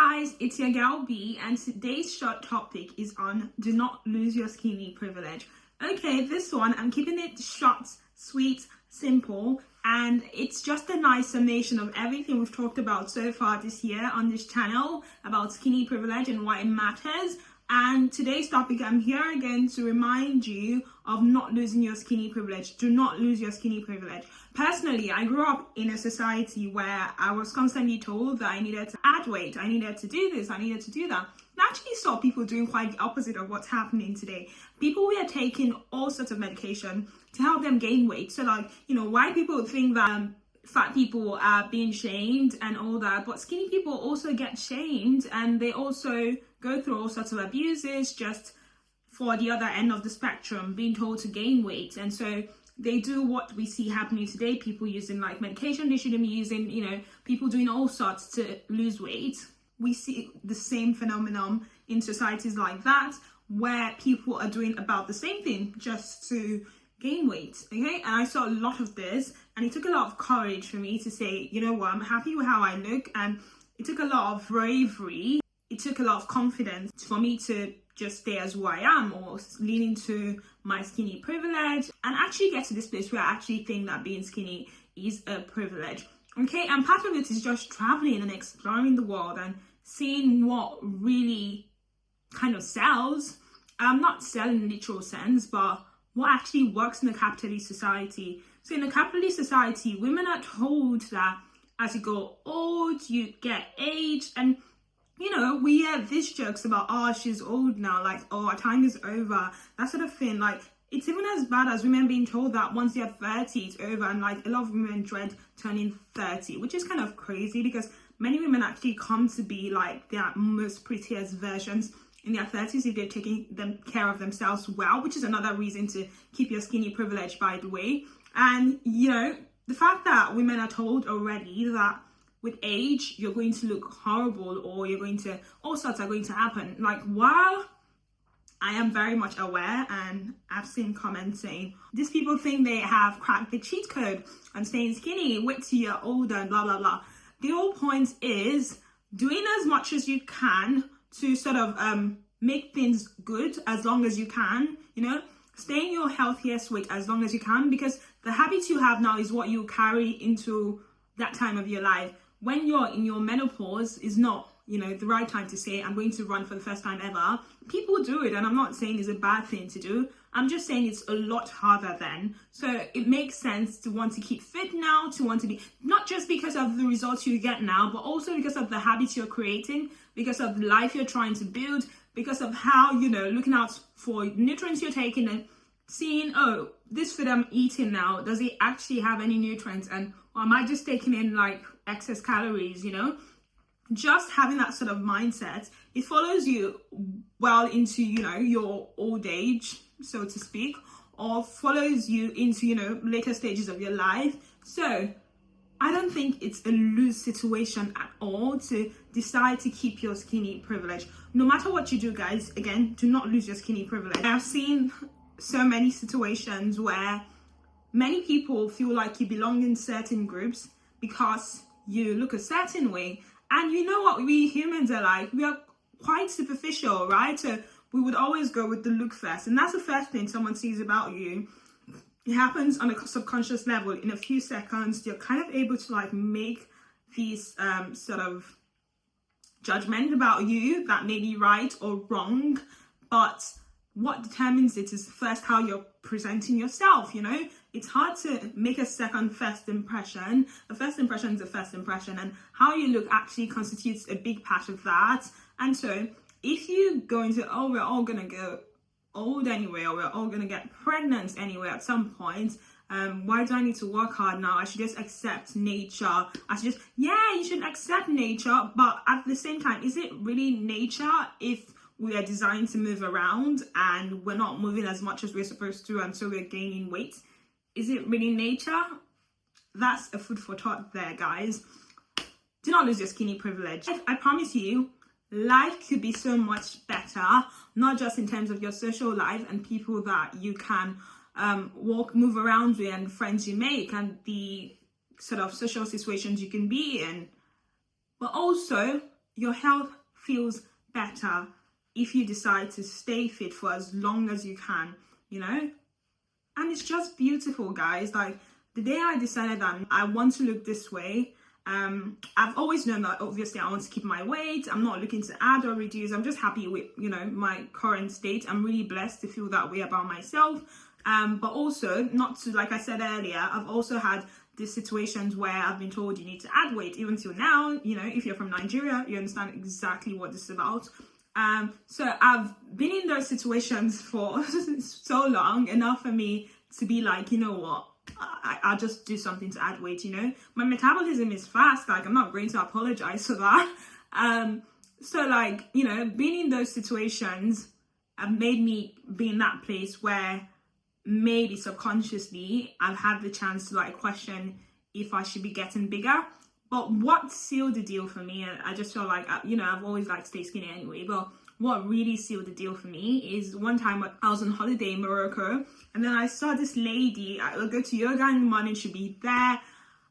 guys, it's your girl B, and today's short topic is on do not lose your skinny privilege. Okay, this one, I'm keeping it short, sweet, simple, and it's just a nice summation of everything we've talked about so far this year on this channel about skinny privilege and why it matters. And today's topic, I'm here again to remind you of not losing your skinny privilege. Do not lose your skinny privilege. Personally, I grew up in a society where I was constantly told that I needed to add weight, I needed to do this, I needed to do that. And I actually saw people doing quite the opposite of what's happening today. People were taking all sorts of medication to help them gain weight. So white people think that fat people are being shamed and all that, but skinny people also get shamed, and they also go through all sorts of abuses just for the other end of the spectrum, being told to gain weight. And so they do what we see happening today, people using like medication they shouldn't be using, people doing all sorts to lose weight. We see the same phenomenon in societies like that, where people are doing about the same thing just to gain weight. Okay, and I saw a lot of this, and it took a lot of courage for me to say, you know what, I'm happy with how I look. And it took a lot of bravery, it took a lot of confidence for me to just stay as who I am, or lean into my skinny privilege and actually get to this place where I actually think that being skinny is a privilege. Okay, and part of it is just traveling and exploring the world and seeing what really kind of sells. I'm not selling in literal sense, but what actually works in a capitalist society. So in a capitalist society, women are told that as you go old, you get aged, and we hear these jokes about, oh, she's old now, like, oh, our time is over, that sort of thing. Like, it's even as bad as women being told that once they're 30, it's over, and like a lot of women dread turning 30, which is kind of crazy because many women actually come to be like their most prettiest versions in their 30s if they're taking care of themselves well, which is another reason to keep your skinny privilege, by the way. And the fact that women are told already that with age you're going to look horrible, or all sorts are going to happen. Like, while I am very much aware, and I've seen comments saying these people think they have cracked the cheat code on staying skinny, wait till you're older and blah blah blah. The whole point is doing as much as you can to sort of make things good as long as you can, stay in your healthiest weight as long as you can, because the habits you have now is what you carry into that time of your life. When you're in your menopause is not, the right time to say, I'm going to run for the first time ever. People do it, and I'm not saying it's a bad thing to do. I'm just saying it's a lot harder then. So it makes sense to want to keep fit now, to want to be, not just because of the results you get now, but also because of the habits you're creating, because of the life you're trying to build, because of how, looking out for nutrients you're taking and seeing, oh, this food I'm eating now, does it actually have any nutrients? And or am I just taking in like excess calories, Just having that sort of mindset, it follows you well into, your old age, so to speak, or follows you into, later stages of your life. So I don't think it's a lose situation at all to decide to keep your skinny privilege. No matter what you do, guys, again, do not lose your skinny privilege. I've seen so many situations where many people feel like you belong in certain groups because you look a certain way. And you know what we humans are like? We are quite superficial, right? So we would always go with the look first. And that's the first thing someone sees about you. It happens on a subconscious level. In a few seconds, you're kind of able to like make these sort of judgment about you that may be right or wrong. But what determines it is first how you're presenting yourself, It's hard to make a first impression. A first impression is a first impression, and how you look actually constitutes a big part of that. And so if you go into, oh, we're all going to go old anyway, or we're all going to get pregnant anyway at some point, why do I need to work hard now? I should just accept nature. You should accept nature, but at the same time, is it really nature if we are designed to move around and we're not moving as much as we're supposed to, and so we're gaining weight? Is it really nature? That's a food for thought there, guys. Do not lose your skinny privilege. I promise you, life could be so much better, not just in terms of your social life and people that you can move around with, and friends you make, and the sort of social situations you can be in, but also your health feels better if you decide to stay fit for as long as you can, you know? And it's just beautiful, guys. Like, the day I decided that I want to look this way, I've always known that obviously I want to keep my weight. I'm not looking to add or reduce. I'm just happy with, you know, my current state. I'm really blessed to feel that way about myself. But also, not to, like I said earlier, I've also had these situations where I've been told you need to add weight. Even till now, you know, if you're from Nigeria, you understand exactly what this is about. So I've been in those situations for so long, enough for me to be like, you know what, I'll just do something to add weight, you know. My metabolism is fast, like I'm not going to apologize for that. So like, you know, being in those situations have made me be in that place where maybe subconsciously I've had the chance to like question if I should be getting bigger. But what sealed the deal for me, and I just feel like, you know, I've always liked to stay skinny anyway, but what really sealed the deal for me is one time I was on holiday in Morocco, and then I saw this lady. I would go to yoga in the morning, she'd be there.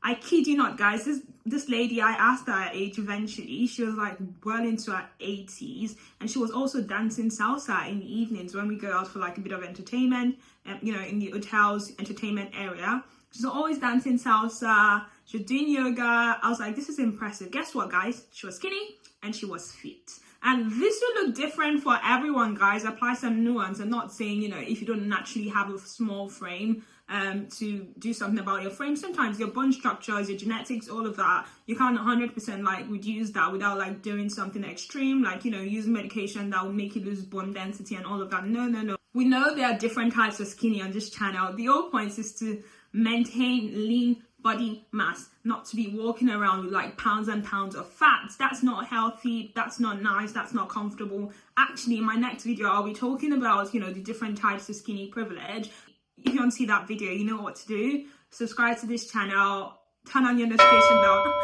I kid you not, guys, this lady, I asked her age eventually. She was like well into her 80s, and she was also dancing salsa in the evenings when we go out for like a bit of entertainment, you know, in the hotel's entertainment area. She's always dancing salsa, she was doing yoga. I was like, this is impressive. Guess what, guys? She was skinny and she was fit. And this will look different for everyone, guys. Apply some nuance. I'm not saying, you know, if you don't naturally have a small frame, to do something about your frame. Sometimes your bone structures, your genetics, all of that, you can't 100% like reduce that without like doing something extreme, like, you know, using medication that will make you lose bone density and all of that. No. We know there are different types of skinny on this channel. The whole point is to maintain lean body mass, not to be walking around with like pounds and pounds of fat. That's not healthy, that's not nice, that's not comfortable. Actually, in my next video, I'll be talking about, you know, the different types of skinny privilege. If you want to see that video, you know what to do. Subscribe to this channel, turn on your notification bell,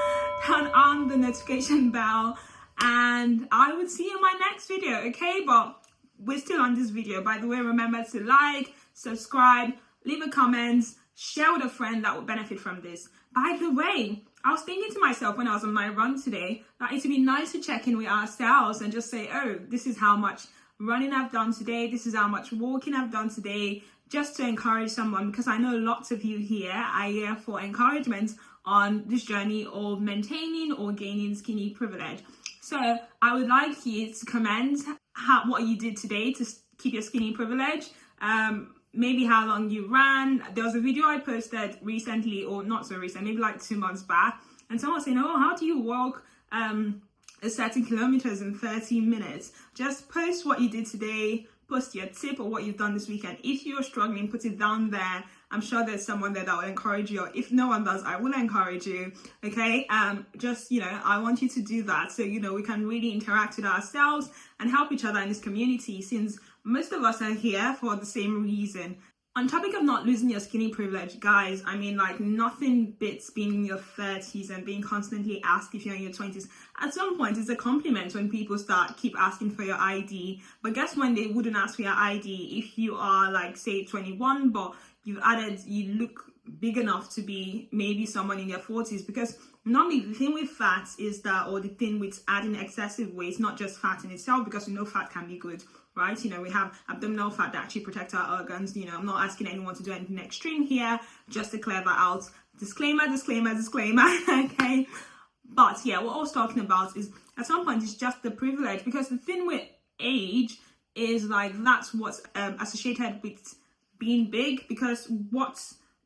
turn on the notification bell, and I will see you in my next video, okay? But we're still on this video. By the way, remember to like, subscribe, leave a comment, share with a friend that would benefit from this. By the way, I was thinking to myself when I was on my run today that it would be nice to check in with ourselves and just say, oh, this is how much running I've done today, this is how much walking I've done today, just to encourage someone, because I know lots of you here are here for encouragement on this journey of maintaining or gaining skinny privilege. So I would like you to comment what you did today to keep your skinny privilege. Maybe how long you ran. There was a video I posted recently, or not so recent, maybe like 2 months back, and someone was saying, oh, how do you walk a certain kilometers in 30 minutes? Just post what you did today, post your tip or what you've done this weekend. If you're struggling, put it down there. I'm sure there's someone there that will encourage you, or if no one does, I will encourage you, okay? Just, you know, I want you to do that so, you know, we can really interact with ourselves and help each other in this community, since most of us are here for the same reason. On topic of not losing your skinny privilege, guys, I mean, like, nothing beats being in your 30s and being constantly asked if you're in your 20s. At some point, it's a compliment when people keep asking for your ID. But guess when they wouldn't ask for your ID? If you are, like, say 21, but you look big enough to be maybe someone in their 40s. Because normally the thing with fat is that, or the thing with adding excessive weight, not just fat in itself, because we know fat can be good, right? You know, we have abdominal fat that actually protect our organs. You know, I'm not asking anyone to do anything extreme here, just to clear that out. Disclaimer, okay? But yeah, what I was talking about is at some point it's just the privilege, because the thing with age is like that's what's associated with being big, because what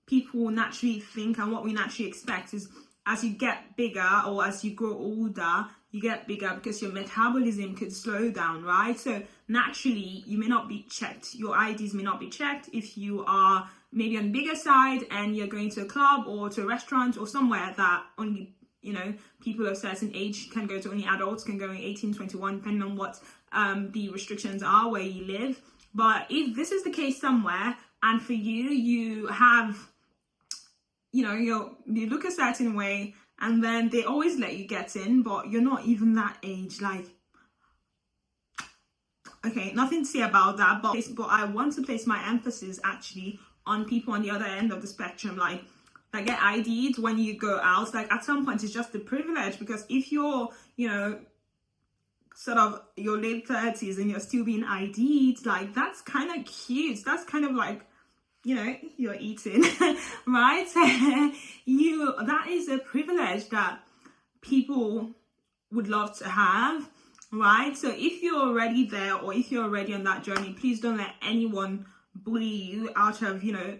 people naturally think and what we naturally expect is as you get bigger or as you grow older, you get bigger because your metabolism could slow down, right? So naturally, you may not be checked. Your IDs may not be checked if you are maybe on the bigger side and you're going to a club or to a restaurant or somewhere that only, you know, people of a certain age can go to. Only adults can go in 18, 21, depending on what the restrictions are where you live. But if this is the case somewhere, and for you, you have, you know, you look a certain way, and then they always let you get in, but you're not even that age. Like, okay, nothing to say about that, but I want to place my emphasis actually on people on the other end of the spectrum, like that get ID'd when you go out. Like, at some point, it's just a privilege, because if you're, you know, sort of your late 30s and you're still being ID'd, like that's kind of cute. That's kind of like, you know, you're eating, right? That is a privilege that people would love to have, right? So if you're already there, or if you're already on that journey, please don't let anyone bully you out of, you know,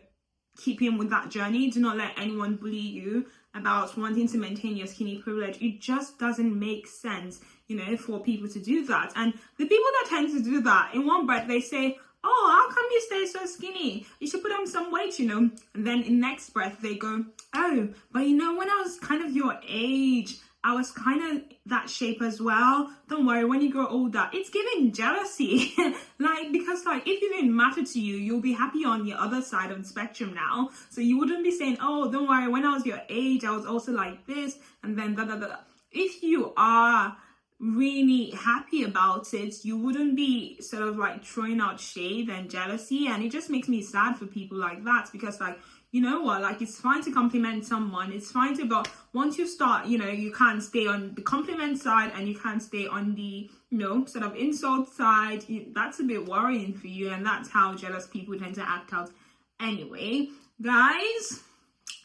keeping with that journey. Do not let anyone bully you about wanting to maintain your skinny privilege. It just doesn't make sense, you know, for people to do that. And the people that tend to do that, in one breath they say, oh, how come you stay so skinny? You should put on some weight, you know. And then in next breath they go, oh, but you know, when I was kind of your age, I was kind of that shape as well. Don't worry, when you grow older, it's giving jealousy. Like, because like, if it didn't matter to you, you'll be happy on the other side of the spectrum now. So you wouldn't be saying, oh, don't worry, when I was your age, I was also like this, and then da da da. If you are really happy about it, you wouldn't be sort of like throwing out shade and jealousy. And it just makes me sad for people like that, because like, you know what, like it's fine to compliment someone, it's fine to, but once you start, you know, you can't stay on the compliment side and you can't stay on the, you know, sort of insult side. That's a bit worrying for you, and that's how jealous people tend to act out anyway. Guys,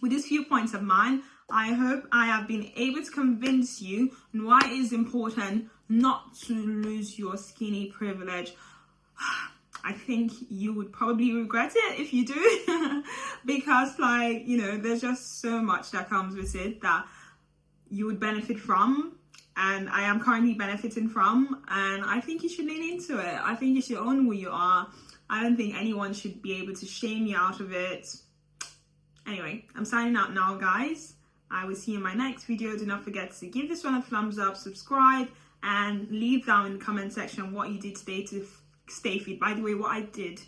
with these few points of mine, I hope I have been able to convince you on why it is important not to lose your skinny privilege. I think you would probably regret it if you do, because like, you know, there's just so much that comes with it that you would benefit from, and I am currently benefiting from, and I think you should lean into it. I think you should own who you are. I don't think anyone should be able to shame you out of it. Anyway, I'm signing out now, guys. I will see you in my next video. Do not forget to give this one a thumbs up, subscribe, and leave down in the comment section what you did today to stay fit. By the way, what I did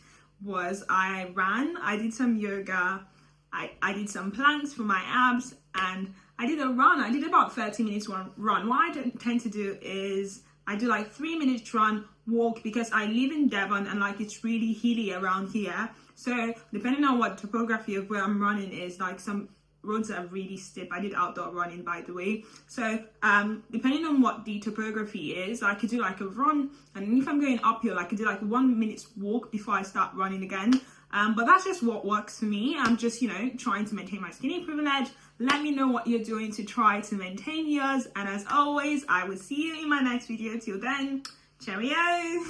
was I ran, I did some yoga, I did some planks for my abs, and I did a run. I did about 30 minutes run. What I tend to do is I do like 3 minutes run, walk, because I live in Devon and like it's really hilly around here. So depending on what topography of where I'm running is, like some roads are really steep. I did outdoor running, by the way. So depending on what the topography is, I could do like a run, and if I'm going uphill, I could do like 1 minute's walk before I start running again. But that's just what works for me. I'm just, you know, trying to maintain my skinny privilege. Let me know what you're doing to try to maintain yours, and as always, I will see you in my next video. Till then, cheerio.